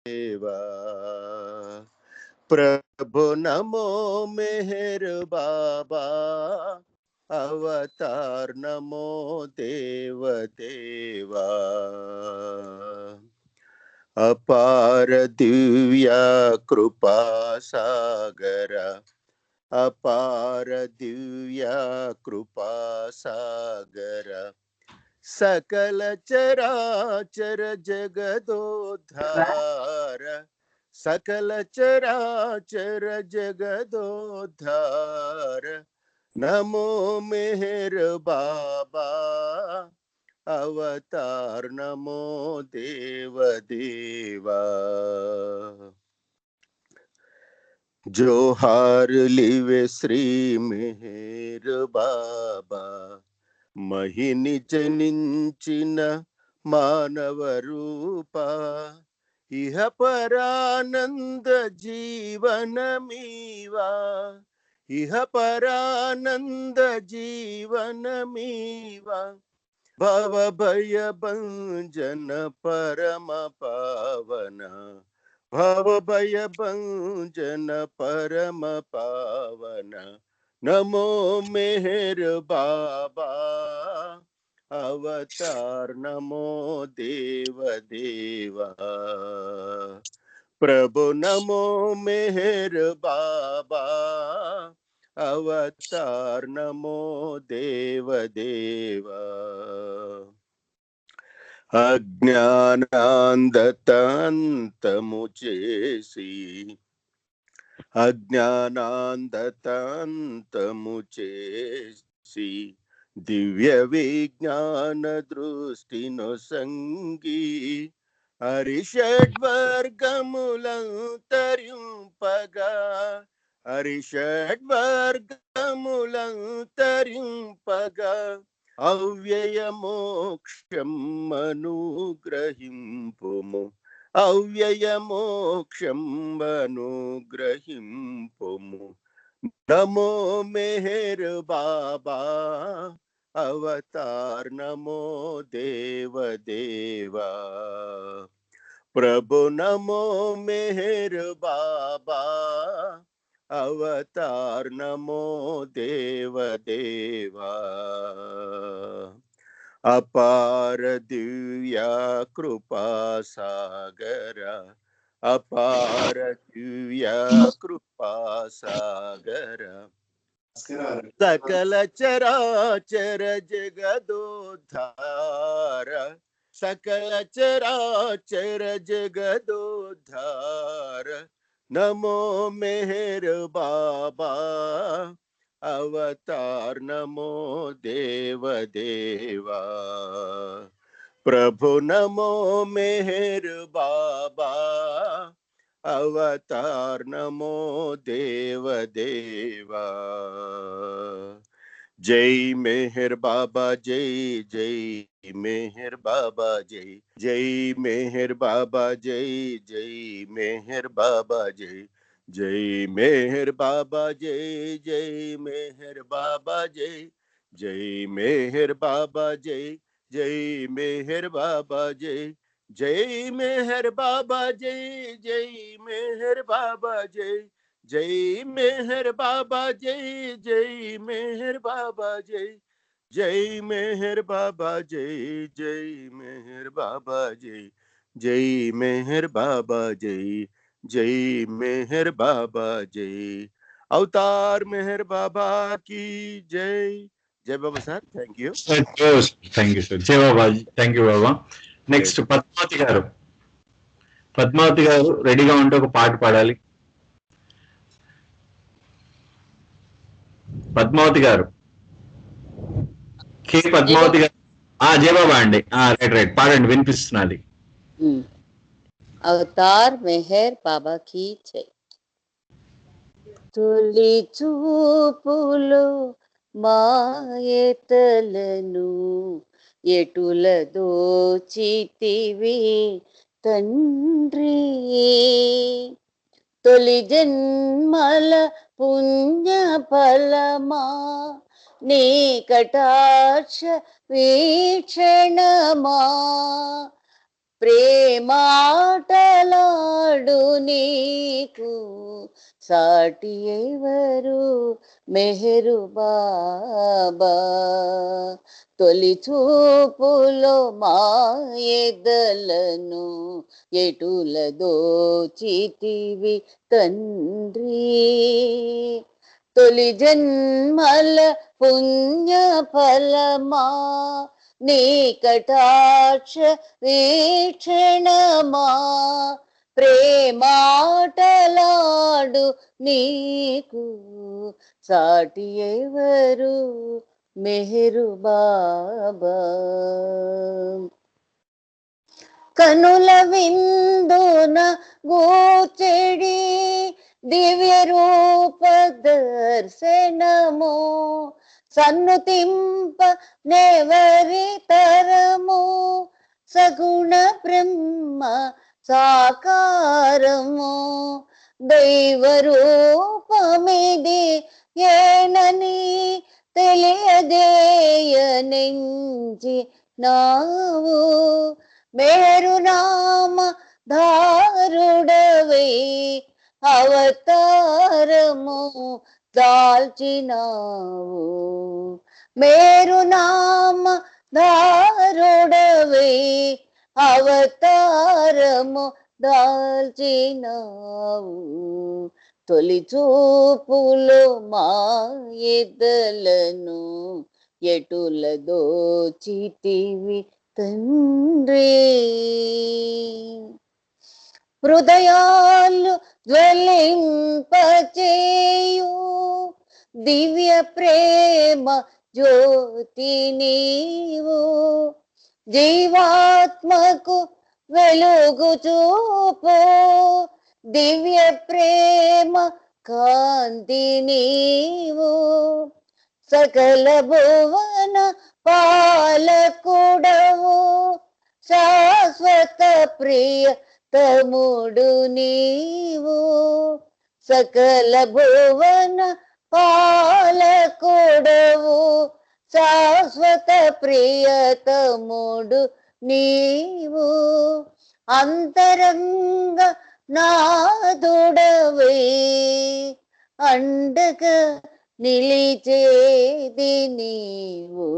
देवा। प्रभु नमो मेहर बाबा, अवतार नमो देव देवा। अपार दिव्य कृपा सागर, अपार दिव्य कृपा सागर, सकल चराचर जगदोद्धार, सकल चराचर जगदोद्धार। नमो मेहर बाबा, अवतार नमो देव देवा। जोहार लिवे श्री मेहर बाबा, महिनि जनिंचिन मानव रूपा, इह परानंद जीवन मीवा, इह परानंद जीवन मीवा। भव भय भंजन परम पावन, भव भय भंजन परम पावन। नमो मेहर बाबा, अवतार नमो देव देवा। प्रभु नमो मेहर बाबा, अवतार नमो देव देवा। अज्ञानांधतांतमुचेसी, अज्ञानांधतांतमुचेसी, दिव्य विज्ञान दृष्टिनो संगी, हरिषड्वर्गमुलंतరింపగా, हरिषड्वर्गमुलंतరింపగా, अव्यय मोक्षं अनुग्रहिंपुము, अव्यय मोक्षं अनुग्रहिंपुము। नमो मेहर बाबा, अवतार नमो देव देवा। प्रभु नमो मेहर बाबा, अवतार नमो देव देवा। अपार दिव्य कृपा सागर, अपार दिव्य कृपा सागर, सकल चराचर जगदोद्धार, सकल चराचर जगदोद्धार। नमो मेहर बाबा, अवतार नमो देव देवा। प्रभु नमो मेहर बाबा, अवतार नमो देव देवा। जय मेहर बाबा, जय जय मेहर बाबा, जय जय मेहर बाबा, जय जय मेहर बाबा, जय जय मेहर बाबा, जय जय मेहर बाबा, जय जय मेहर बाबा, जय जय मेहर बाबा, जय जय मेहर बाबा, जय जय मेहर बाबा, जय जय मेहर बाबा, जय जय मेहर बाबा, जय जय मेहर बाबा, जय जय मेहर बाबा, जय जय मेहर बाबा, जय जय मेहर बाबा, जय अवतार मेहर बाबा की जय। जय Baba sir, thank you. Thank you sir. జై Baba. Thank you Baba. Next Padmavathi గారు. పద్మావతి గారు రెడీగా ఉంటే ఒక పాట పాడాలి. పద్మావతి గారు, కే పద్మావతి గారు. జై బాబా అండి. రైట్ రైట్ పాడండి, వినిపిస్తున్నది. అవతార్ మెహర్ బాబా కీ జై. తొలి చూపులో మాయతలను ఎటుల దోచితివి తండ్రి, తొలి జన్మల పుణ్య ఫలమా నీ కటాక్ష వీక్షణమా, ప్రేమాటలాడి ఆటలాడు నీకు సాటి ఎవరు మెహరు బాబా. తొలి చూపులో మాయెదలను ఎటుల దోచితివి తండ్రి. తొలి జన్మల పుణ్య ఫలమా నీ కటాక్ష వీక్షణమా. ప్రేమాటలాడు నీకు సాటి ఎవరు మెహరు బాబా. కనుల విందున గూర్చెడి దివ్య రూప దర్శనము సన్నుతింప నెవరి తరము. సగుణ బ్రహ్మ సాకారము దైవ రూపమిది ఏనని తెలియజేయనించి నావు. మేరు నామ ధారుడవై అవతారము దాల్చినావు. మేరు నామ ధారుడవై అవతారము దాల్చినావు. తొలి చూపులో మాయెదలను ఎటుల దోచితివి తండ్రి. హృదయాలు జ్వలింపచేయు దివ్య ప్రేమ జ్యోతి నీవు. జీవాత్మకు వెలుగు చూపు దివ్య ప్రేమ కాంతి నీవు. సకల భువన పాలకుడవు శాశ్వత ప్రియ తముడు నీవు. సకల భువన పాలకుడవు శాశ్వత ప్రియతముడు నీవు. అంతరంగ నాదుడవై అండగా నిలిచేది నీవు.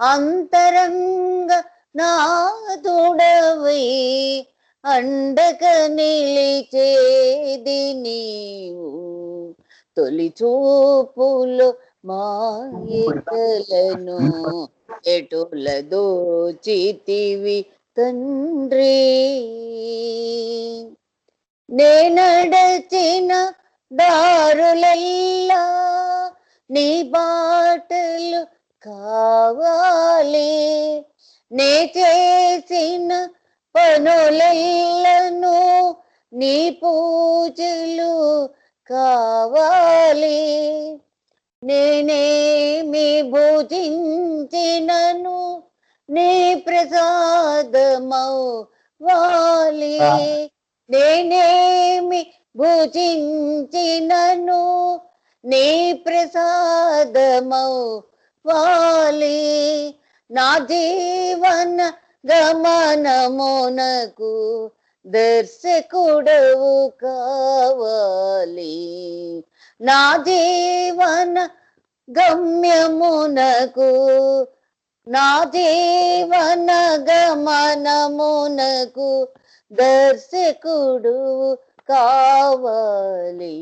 అంతరంగ నాదుడవై అండగా నిలిచేది నీవు. తొలి చూపులో మాయెదలను ఎటుల దోచితివి తండ్రి. నేనడచిన దారులెల్లా నీ బాటలు కావాలి. నే చేసిన పనులెల్లను నీ పూజలు కావాలి. నేనేమి భుజించినను నీ ప్రసాదమవ్వాలి. నేనేమి భుజించినను నీ ప్రసాదమవ్వాలి. నా జీవన గమనమునకు దర్శకుడవు కావాలి. నా జీవన గమ్యమునకు నా జీవన గమనమునకు దర్శకుడు కావాలి.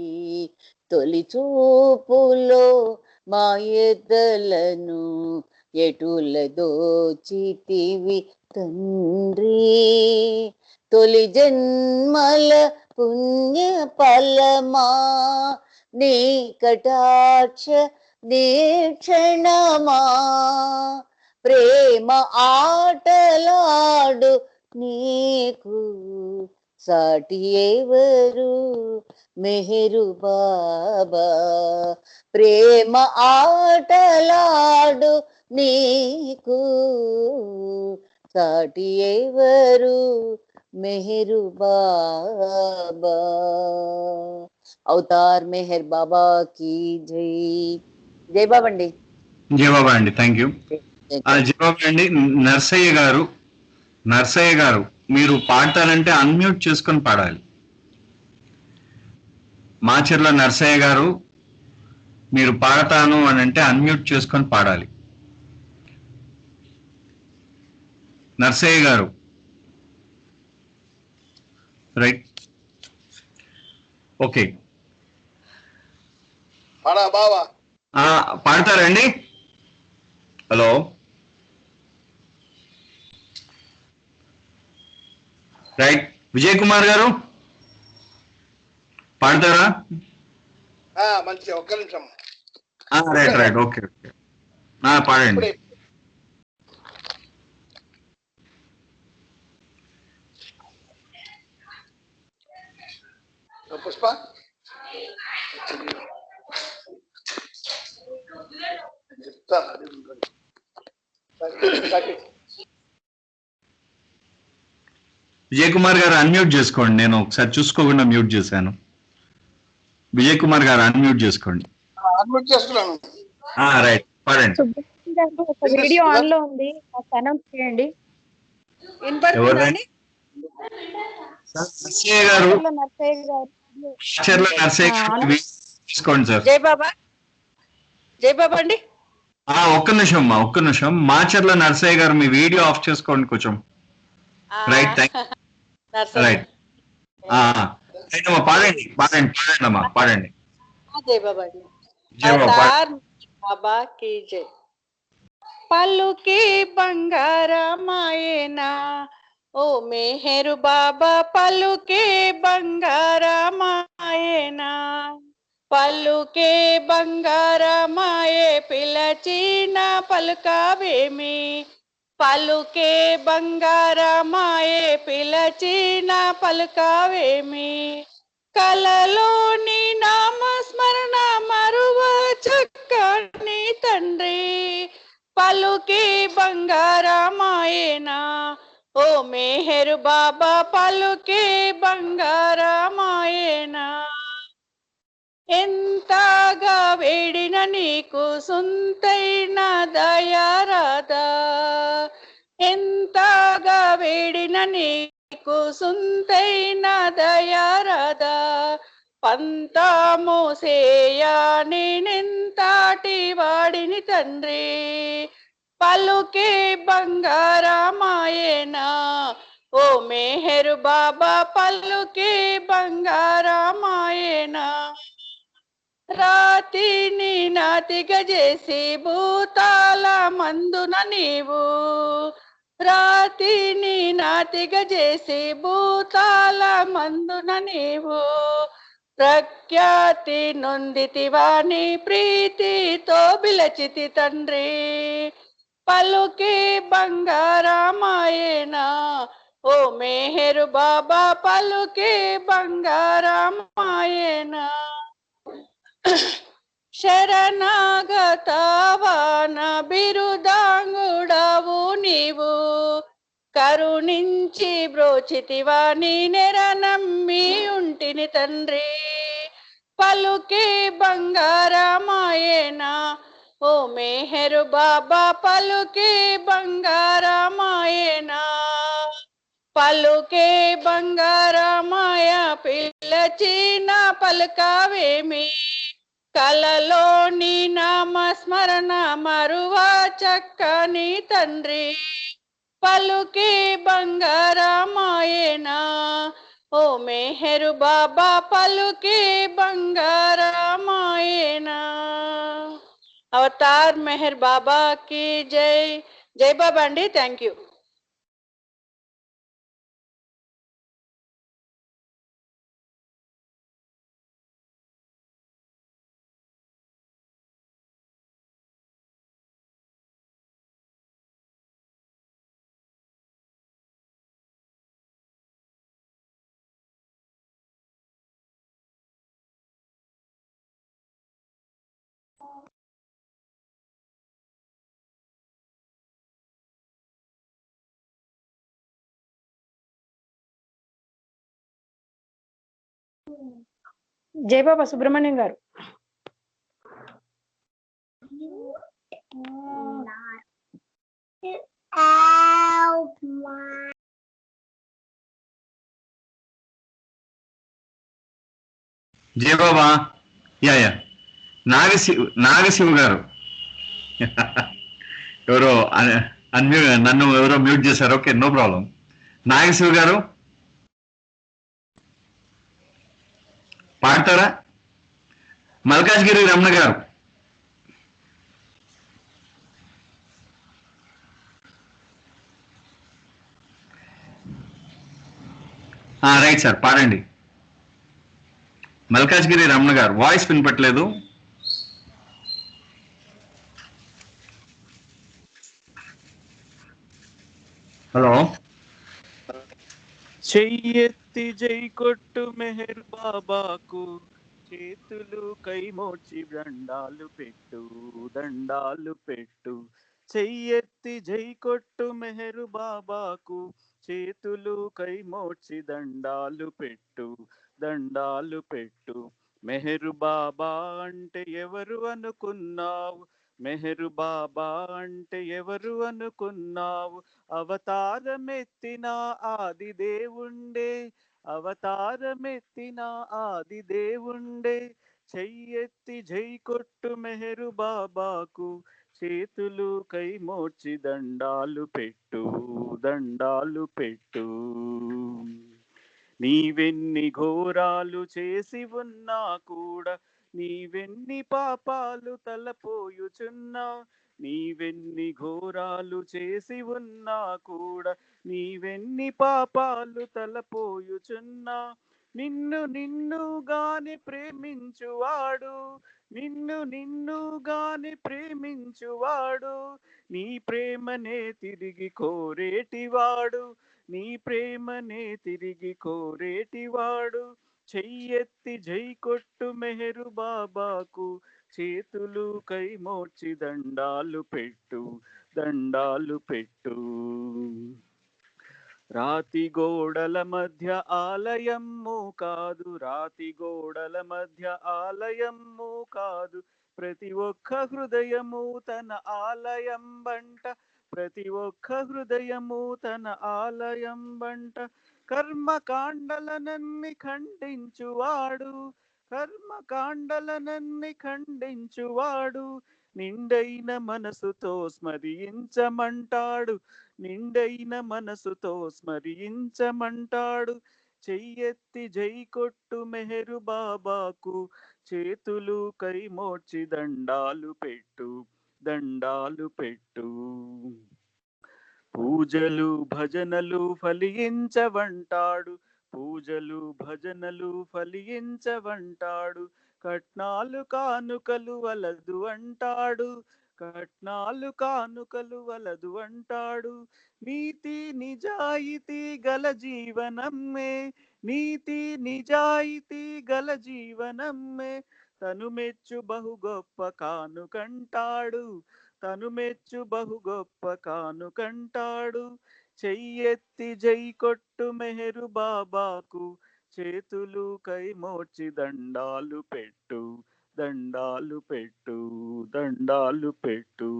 తొలి చూపులో మాయెదలను ఎటుల దోచితివి తండ్రి. తొలి జన్మల పుణ్య ఫలమా నీ కటాక్ష దీక్షణమా. ప్రేమ ఆటలాడు నీకు సాటి ఎవరు మెహరు బాబా. ప్రేమ ఆటలాడు నీకు సాటి ఎవరు మెహరు బాబా. అవతార్ మెహర్ బాబా की జై. జై బాబా అండి. జై బాబా అండి. Thank you. జై బాబా అండి. నర్సయ్య గారు మీరు పాడతారంటే అన్మ్యూట్ చేసుకొని పాడాలి. మాచర్ల నర్సయ్య గారు మీరు పాడతాను అని అంటే అన్మ్యూట్ చేసుకొని పాడాలి. నర్సయ్య గారు రైట్, ఓకే. పాడతారండి? Hello, right. విజయ్ కుమార్ గారు పాడతారా? మంచి ఒక్క నిమిషం. రైట్ రైట్, ఓకే ఓకే, పాడండి. పుష్ప చెప్తా. విజయ్ కుమార్ గారు అన్మ్యూట్ చేసుకోండి. నేను ఒకసారి చూసుకోకుండా మ్యూట్ చేశాను. విజయ్ కుమార్ గారు అన్మ్యూట్ చేసుకోండి. అన్మ్యూట్ చేసుకున్నాను. రైట్, పాడండి. వీడియో ఆన్ లో ఉంది, అనౌన్స్ చేయండి. ఎవరండి? నర్సయ్య గారు తీసుకోండి సార్. జై బాబా, జై బాబా అండి. ఒక్క నిమిషం అమ్మా, ఒక్క నిమిషం. మాచర్ల నర్సయ్య గారు మీ వీడియో ఆఫ్ చేసుకోండి కొంచెం. Right, right. పాడండి పాడండి పాడండి అమ్మా, పాడండి. జై బాబా అండి. జై బాబా. బాబా की जय. పలుకే బంగారమాయేనా ఓ మెహరు బాబా, పలుకే బంగారమాయేనా, పలుకే బంగారమాయే పిలచిన పలుకావేమి, పలుకే బంగారమాయే పిలచిన పలుకావేమి, కలలోని నామస్మరణ మరువ చక్కని తండ్రి, పలుకే బంగారమాయేనా ఓ మెహరు బాబా, పలుకే బంగారమాయేనా. ఎంతగా వేడిన నీకు సొంతైన దయారాదా, ఎంతగా వేడిన నీకు సొంతైన దయారాదా, పంతాము సేయా నేనెంతటి వాడిని తండ్రి, పలుకే బంగారమాయేనా ఓ మెహరు బాబా, పలుకే బంగారమాయేనా. రాతిని నాతిగా చేసి భూతాల మందున నీవు, రాతిని నాతిగా చేసి భూతాల మందున నీవు, ప్రఖ్యాతి నొందితివాని ప్రీతితో బిలచితి తండ్రి, పలుకే బంగారమాయేనా ఓ మెహరు బాబా, పలుకే బంగారమాయేనా. శరణాగతవాన బిరుదాంగుడవు నీవు, కరుణించి బ్రోచితివాని నెరనమ్మి ఉంటిని తండ్రి, పలుకే బంగారమాయేనా ఓ మెహరు బాబా, పలుకే బంగారమాయేనా, పలుకే బంగారమాయ పిలచిన పలుకావేమి, కలలోని నామస్మరణ మరువ చక్కని తండ్రి, పలుకే బంగారమాయేనా ఓ మెహరు బాబా, పలుకే బంగారమాయేనా. అవతార్ మెహర్ బాబా की జై. జై బాబా అండి. Thank you. జై బాబా సుబ్రహ్మణ్యం గారు. జయ బాబా. Yeah yeah. నాగశివ గారు. ఎవరో నన్ను ఎవరో మ్యూట్ చేశారు. Okay, no problem. నాగశివ గారు పాడతారా? మల్కాజ్గిరి రమణ గారు. రైట్ సార్, పాడండి. మల్కాజ్గిరి రమణ గారు వాయిస్ వినపట్లేదు. హలో. చెయ్యెత్తి జై కొట్టు మెహర్ బాబాకు, చేతులు కైమోచి దండాలు పెట్టు, దండాలు పెట్టు. చెయ్యెత్తి జై కొట్టు మెహరు బాబాకు, చేతులు కైమోచి దండాలు పెట్టు, దండాలు పెట్టు. మెహరు బాబా అంటే ఎవరు అనుకున్నావు, మెహరు బాబా అంటే ఎవరు అనుకున్నావు. అవతారమెత్తిన ఆది దేవుండే, అవతారమెత్తిన ఆది దేవుండే. చెయ్యెత్తి జై కొట్టు మెహరు బాబాకు, చేతులు కైమోర్చి దండాలు పెట్టు, దండాలు పెట్టు. నీవెన్ని ఘోరాలు చేసి ఉన్నా కూడా, నీవెన్ని పాపాలు తలపోయుచున్నా, నీవెన్ని ఘోరాలు చేసి ఉన్నా కూడా, నీవెన్ని పాపాలు తలపోయుచున్నా. నిన్నుగాని ప్రేమించువాడు, నిన్నుగాని ప్రేమించువాడు, నీ ప్రేమనే తిరిగి కోరేటివాడు, నీ ప్రేమనే తిరిగి కోరేటివాడు. చెయ్యెత్తి జై కొట్టు మెహరు బాబాకు, చేతులు కైమోర్చి దండాలు పెట్టు, దండాలు పెట్టు. రాతి గోడల మధ్య ఆలయము కాదు, రాతి గోడల మధ్య ఆలయము కాదు, ప్రతి ఒక్క హృదయము తన ఆలయం బంట, ప్రతి ఒక్క హృదయము తన ఆలయం బంట. కర్మకాండలనన్ని ఖండించువాడు, కర్మకాండలనన్ని ఖండించువాడు, నిండైన మనసుతో స్మరించమంటాడు, నిండైన మనసుతో స్మరించమంటాడు. చెయ్యెత్తి జై కొట్టు మెహరు బాబాకు, చేతులు కైమోర్చి దండాలు పెట్టు, దండాలు పెట్టు. పూజలు భజనలు ఫలించవంటాడు, పూజలు భజనలు ఫలించవంటాడు. కట్నాలు కానుకలు వలదు అంటాడు, కట్నాలు కానుకలు వలదు అంటాడు. నీతి నిజాయితీ గల జీవనమ్మే, నీతి నిజాయితీ గల జీవనమ్మే, తను మెచ్చు బహు గొప్ప కానుకంటాడు, తను మెచ్చు బహు గొప్ప కానుకంటాడు. చెయ్యెత్తి జై కొట్టు మెహరు బాబాకు, చేతులు కైమోర్చి దండాలు పెట్టు, దండాలు పెట్టు, దండాలు పెట్టు.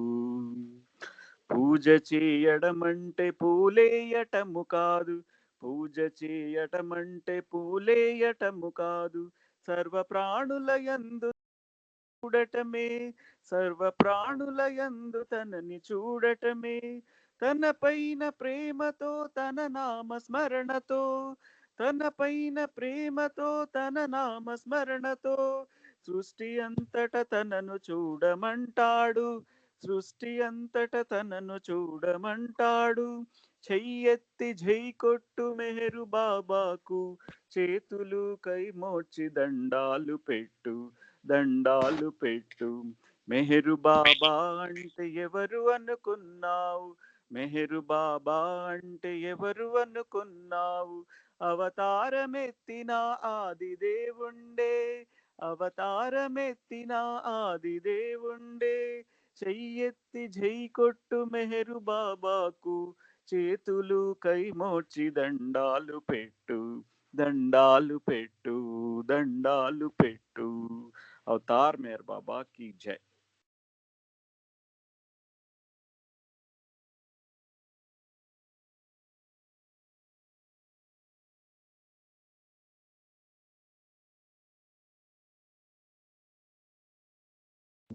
పూజ చేయడమంటే పూలేయటము కాదు, పూజ చేయటమంటే పూలేయటము కాదు, సర్వ ప్రాణుల యందు చూడటమే, సర్వ ప్రాణుల యందు తనని చూడటమే. తన పైన ప్రేమతో తన నామ స్మరణతో, తన పైన ప్రేమతో తన నామ స్మరణతో, సృష్టి అంతట తనను చూడమంటాడు, సృష్టి అంతట తనను చూడమంటాడు. చెయ్యెత్తి జై కొట్టు మెహరు బాబాకు, చేతులు కైమోర్చి దండాలు పెట్టు, దండాలు పెట్టు. మెహరు బాబా అంటే ఎవరు అనుకున్నావు, మెహరు బాబా అంటే ఎవరు అనుకున్నావు. అవతారమెత్తిన ఆది దేవుండే, అవతారమెత్తిన ఆది దేవుండే. చెయ్యెత్తి జై కొట్టు మెహరు బాబాకు, చేతులు కైమోర్చి దండాలు పెట్టు, దండాలు పెట్టు, దండాలు పెట్టు. अवतार मेहर बाबा की जय।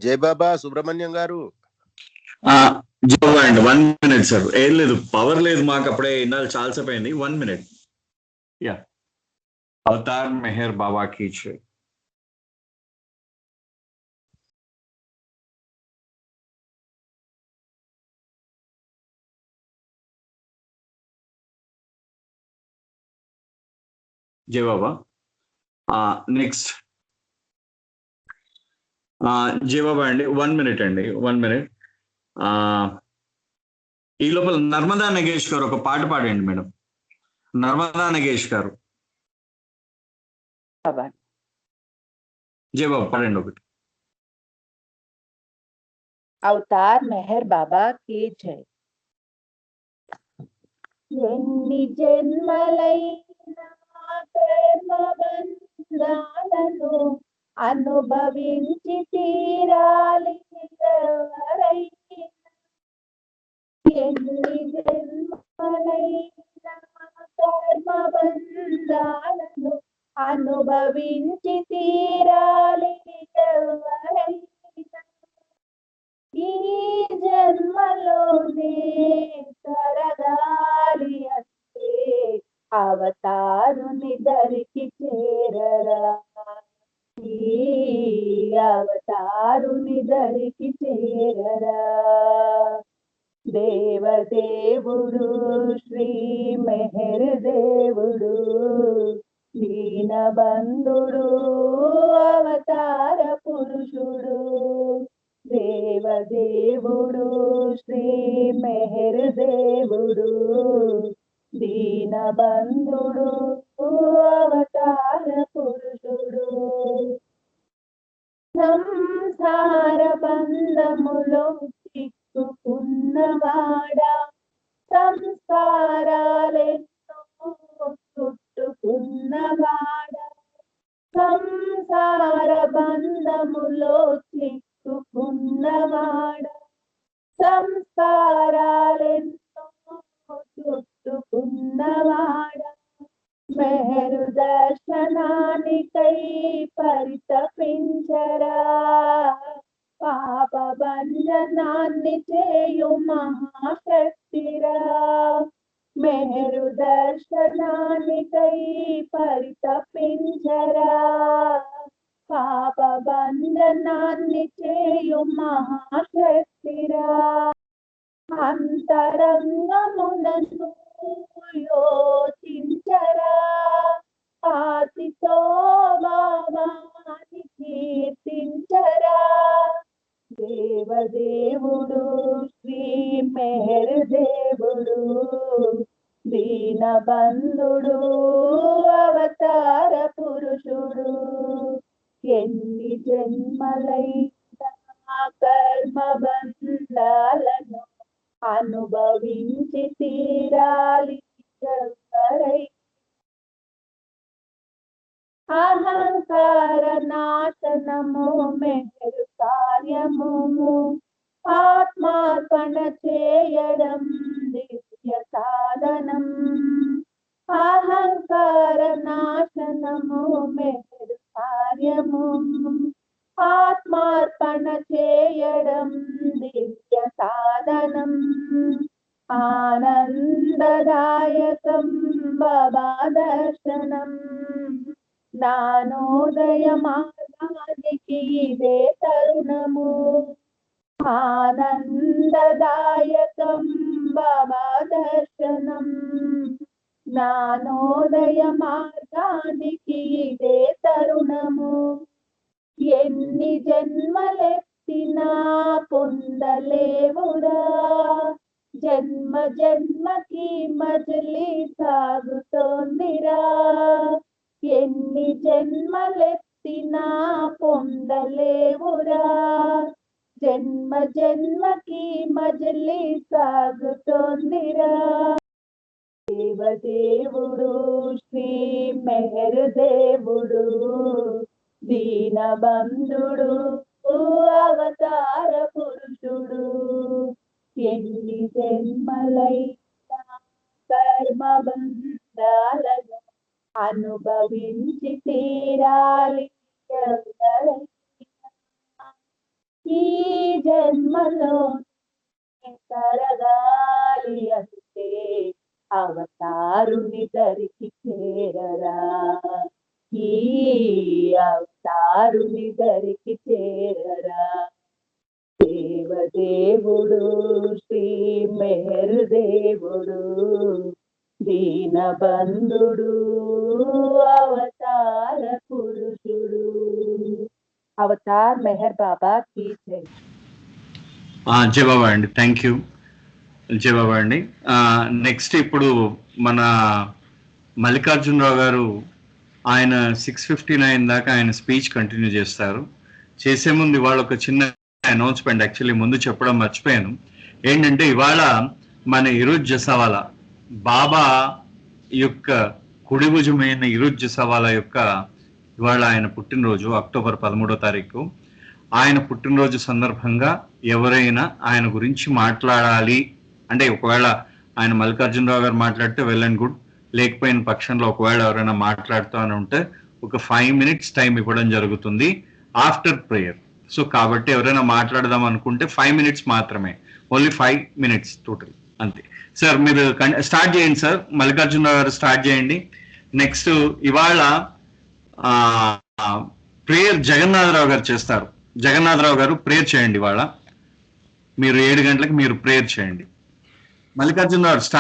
జై బాబా సుబ్రహ్మణ్యం గారు. జవాబు అండి 1 minute సార్. ఏం లేదు, పవర్ లేదు మాకు, అప్పుడే ఇన్నాళ్ళు చాలాసేపు అయింది. 1 minute. యా, అవతార్ మెహర్ బాబా కీ జై. జై బాబా. నెక్స్ట్ జై బాబా అండి. 1 minute అండి, 1 minute. ఈ లోపల నర్మదా నగేష్ గారు ఒక పాట పాడండి మేడం. నర్మదా నగేష్ గారు. జై బాబా పాడండి ఒకటి. అవతార్ మెహర్ బాబా కీ జై. ఎన్ని జన్మలైనా కర్మబంధాలను అనుభవించి తీరాలి ఎవరైనా. ఎన్ని జన్మలైనా కర్మబంధాలను అనుభవించి తీరాలి ఎవరైనా. ఈ జన్మలోనే తరగాలి అంటే అవతారుని దరికి చేరరా. ఈ అవతారుని దరికి చేరరా. దేవదేవుడు శ్రీ మెహర్ దేవుడు, దీనబంధుడు అవతార పురుషుడు. దేవదేవుడు శ్రీ మెహర్ దేవుడు, దీనబంధుడు అవతార పురుషుడు. సంసార బంధములో చిక్కుకున్నవాడా, సంస్కారాలెన్నో చుట్టుకున్నవాడా. సంసార బంధములో చిక్కుకున్నవాడా, సంస్కారాలెన్నో చుట్టుకున్నవాడా. మెహరు దర్శనానికై పరితపించరా. పాప భంజనాన్ని చేయు మహాశక్తిరా. మెహరు దర్శనానికై పరితపించరా. పాప భంజనాన్ని చేయు మహాశక్తిరా. అంతరంగమునను యోచించరా. ఆతితో బాబాని కీర్తించరా. దేవదేవుడు శ్రీ మెహర్ దేవుడు, దీనబంధుడు అవతార పురుషుడు. ఎన్ని జన్మలైనా కర్మ బంధాలను అనుభవించి తీరాలి ఎవరైనా. అహంకార నాశనము మెహరు కార్యము, ఆత్మార్పణ చేయడం దివ్య సాధనం. అహంకార నాశనము మెహరు కార్యము, ఆత్మార్పణ చేయడం దివ్య సాధనం. ఆనందదాయకం బాబా దర్శనం, జ్ఞానోదయ మార్గానికి ఇదే తరుణము. ఆనందదాయకం బాబా దర్శనం, జ్ఞానోదయ మార్గానికి ఇదే తరుణము. ఎన్ని జన్మలెత్తినా పొందలేవురా. జన్మ జన్మకి మజిలీ సాగుతోందిరా. ఎన్ని జన్మలెత్తినా పొందలేవురా. జన్మ జన్మకి మజిలీ సాగుతోందిరా. దేవదేవుడు శ్రీ మెహర్ దేవుడు, దీనబంధుడు అవతార పురుషుడు. ఎన్ని జన్మలైనా కర్మ బంధాలను అనుభవించి తీరాలి ఎవరైనా. ఈ జన్మలో తరగాలి అంటే అవతారుని దరికి చేరరా, ఈ అవతారుని దరికి చేరరా. దేవదేవుడు శ్రీ మెహర్ దేవుడు, దీనబంధుడు అవతార పురుషుడు. అవతార్ మెహర్ బాబా కీ జై. జై బాబా అండి, థ్యాంక్ యూ. జై బాబా అండి. నెక్స్ట్ ఇప్పుడు మన మల్లికార్జునరావు గారు ఆయన 6:59 దాకా ఆయన స్పీచ్ కంటిన్యూ చేస్తారు. చేసే ముందు ఇవాళ ఒక చిన్న అనౌన్స్మెంట్, యాక్చువల్లీ ముందు చెప్పడం మర్చిపోయాను. ఏంటంటే ఇవాళ మన ఇరుజ్ జసవాలా బాబా యొక్క కుడి భుజమైన ఇరుజ్ జసవాలా యొక్క ఇవాళ ఆయన పుట్టినరోజు అక్టోబర్ 13వ తారీఖు. ఆయన పుట్టినరోజు సందర్భంగా ఎవరైనా ఆయన గురించి మాట్లాడాలి అంటే, ఒకవేళ ఆయన మల్లికార్జునరావు గారు మాట్లాడితే వెల్ అండ్ గుడ్, లేకపోయిన పక్షంలో ఒకవేళ ఎవరైనా మాట్లాడుతూ అని ఉంటే ఒక 5 minutes టైం ఇవ్వడం జరుగుతుంది ఆఫ్టర్ ప్రేయర్. సో కాబట్టి ఎవరైనా మాట్లాడదాం అనుకుంటే 5 minutes మాత్రమే, ఓన్లీ 5 minutes టోటల్, అంతే. సార్ మీరు స్టార్ట్ చేయండి సార్, మల్లికార్జునరావు గారు స్టార్ట్ చేయండి. నెక్స్ట్ ఇవాళ ప్రేయర్ జగన్నాథరావు గారు చేస్తారు. జగన్నాథరావు గారు ప్రేయర్ చేయండి. ఇవాళ మీరు 7 గంటలకు మీరు ప్రేయర్ చేయండి. మల్లికార్జునరావు స్టార్ట్.